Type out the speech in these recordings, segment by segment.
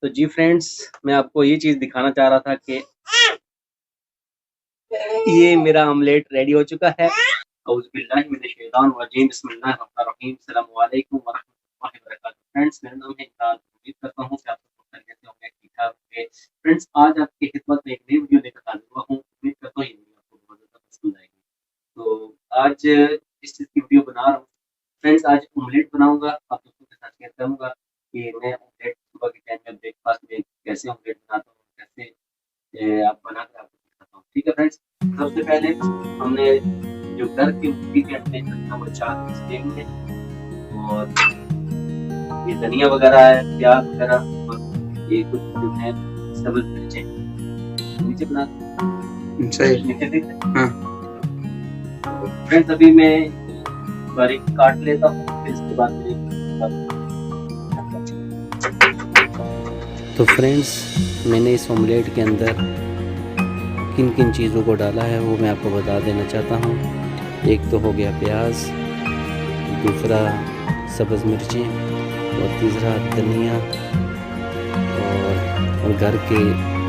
तो जी फ्रेंड्स, मैं आपको ये चीज़ दिखाना चाह रहा था कि ये मेरा ऑमलेट रेडी हो चुका है। औज़ुबिल्लाहि मिनश्शैतानिर्रजीम, बिस्मिल्लाहिर्रहमानिर्रहीम, अस्सलामु अलैकुम व रहमतुल्लाहि व बरकातुहू। फ्रेंड्स, मेरा नाम है इमरान। उम्मीद करता हूँ कि आप सब लोग खैरियत से होंगे, ठीक-ठाक होंगे। फ्रेंड्स, आज आपकी खिदमत में एक नई वीडियो लेकर हाज़िर हुआ हूँ। उम्मीद करता हूँ ये वीडियो आपको बहुत ज़्यादा पसंद आएगी। तो आज इस चीज़ की वीडियो बना रहा हूँ। फ्रेंड्स, आज ऑमलेट बनाऊँगा, आप दोस्तों के साथ शेयर करूँगा कि मैं ऑमलेट सुबह के टाइम में ब्रेकफ़ास्ट में कैसे ऑमलेट बनाता हूँ, कैसे आप बनाकर आपको दिखाता हूँ। ठीक है फ्रेंड्स, सबसे पहले हमने जो घर की मुर्गी के अंडे जो है वो 4 पीस लेंगे और ये धनिया वगैरह है, प्याज वगैरह और ये कुछ जो है सब्ज़ मिर्चें नीचे बना सही। नीचे देख सकते हैं। हाँ। तो फ्रेंड्स, अभी मैं इनको बारीक काट लेता हूँ, फिर इसके बाद मैं तो फ्रेंड्स, मैंने इस ऑमलेट के अंदर किन किन चीज़ों को डाला है वो मैं आपको बता देना चाहता हूँ। एक तो हो गया प्याज, दूसरा सब्ज़ मिर्चें और तीसरा धनिया और घर के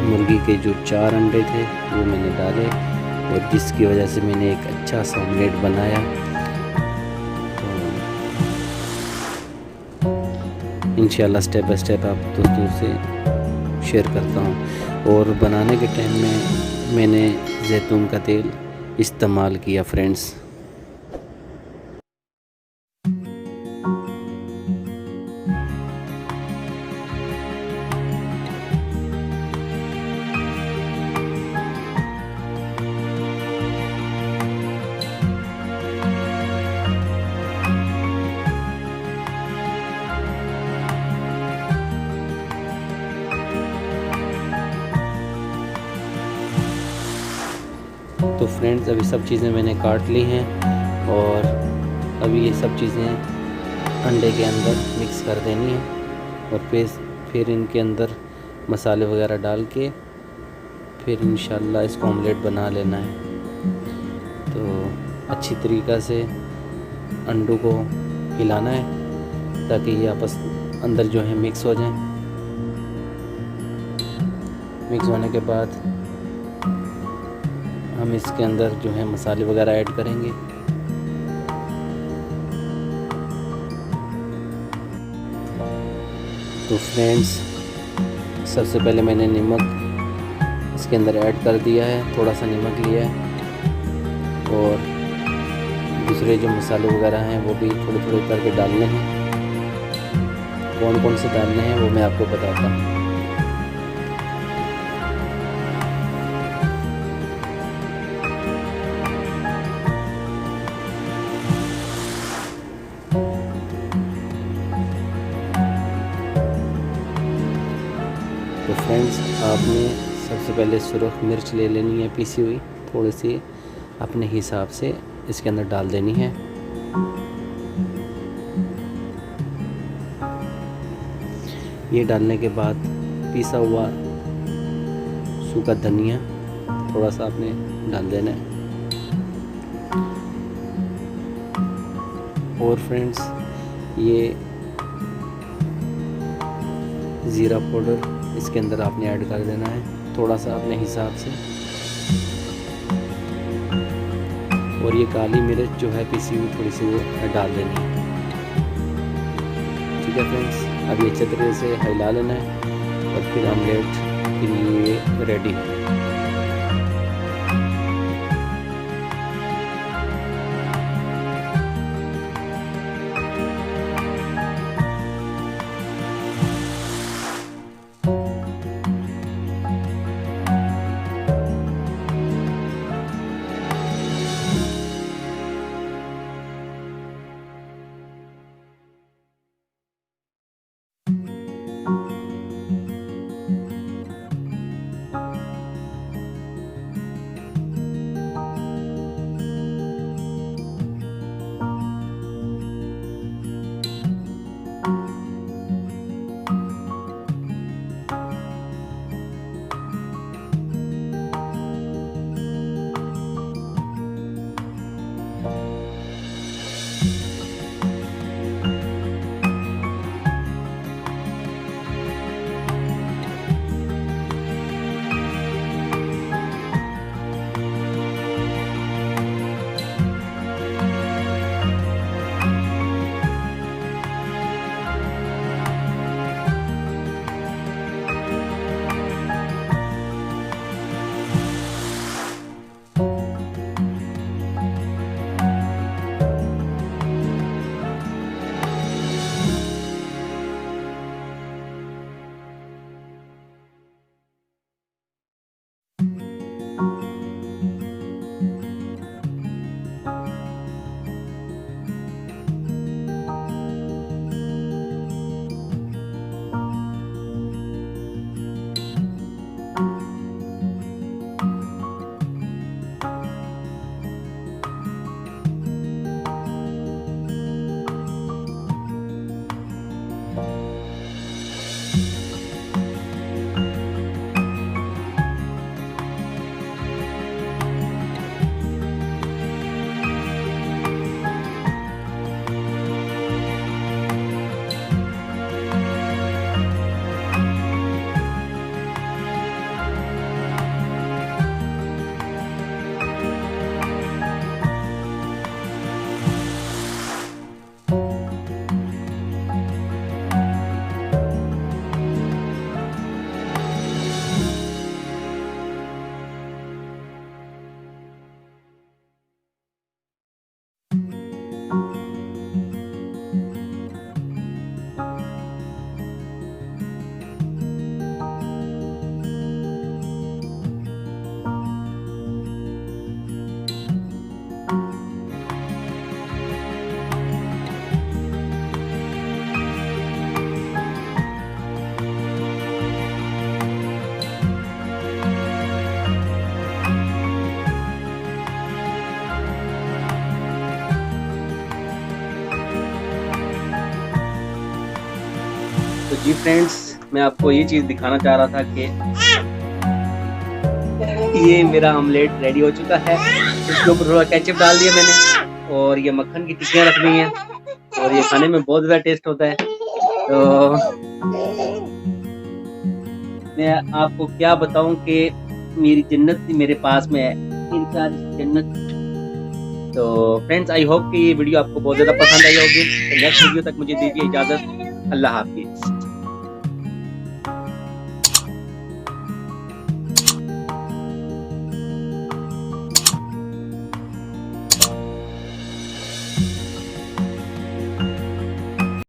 मुर्गी के जो 4 अंडे थे वो मैंने डाले और जिसकी वजह से मैंने एक अच्छा सा ऑमलेट बनाया। तो इंशाल्लाह स्टेप बाय स्टेप आप दोस्तों से शेयर करता हूँ। और बनाने के टाइम में मैंने जैतून का तेल इस्तेमाल किया फ्रेंड्स। तो फ्रेंड्स, अभी सब चीज़ें मैंने काट ली हैं और अभी ये सब चीज़ें अंडे के अंदर मिक्स कर देनी है और फिर इनके अंदर मसाले वगैरह डाल के फिर इंशाल्लाह इसको ऑमलेट बना लेना है। तो अच्छी तरीक़ा से अंडों को हिलाना है ताकि ये आपस अंदर जो है मिक्स हो जाएं। मिक्स होने के बाद हम इसके अंदर जो है मसाले वगैरह ऐड करेंगे। तो फ्रेंड्स, सबसे पहले मैंने नमक इसके अंदर ऐड कर दिया है, थोड़ा सा नमक लिया है और दूसरे जो मसाले वगैरह हैं वो भी थोड़े थोड़े करके डालने हैं। कौन कौन से डालने हैं वो मैं आपको बताता हूँ। तो फ्रेंड्स, आपने सबसे पहले सुरख मिर्च ले लेनी है पीसी हुई, थोड़ी सी अपने हिसाब से इसके अंदर डाल देनी है। ये डालने के बाद पिसा हुआ सूखा धनिया थोड़ा सा आपने डाल देना है। और फ्रेंड्स, ये ज़ीरा पाउडर इसके अंदर आपने ऐड कर देना है थोड़ा सा अपने हिसाब से। और ये काली मिर्च जो है पिसी हुई थोड़ी सी वो डाल देनी है। ठीक है फ्रेंड्स, अब ये अच्छे तरीके से हिला लेना है और फिर ऑमलेट के लिए रेडी है। तो जी फ्रेंड्स, मैं आपको ये चीज़ दिखाना चाह रहा था कि ये मेरा ऑमलेट रेडी हो चुका है। इसके ऊपर थोड़ा केचप डाल दिया मैंने और ये मक्खन की टिक्कियाँ रख दी हैं और ये खाने में बहुत ज़्यादा टेस्ट होता है। तो मैं आपको क्या बताऊं कि मेरी जन्नत मेरे पास में है, जन्नत। तो फ्रेंड्स, आई होप कि ये वीडियो आपको बहुत ज़्यादा पसंद आई होगी। तो नेक्स्ट वीडियो तक मुझे दीजिए इजाज़त। अल्लाह हाफिज़।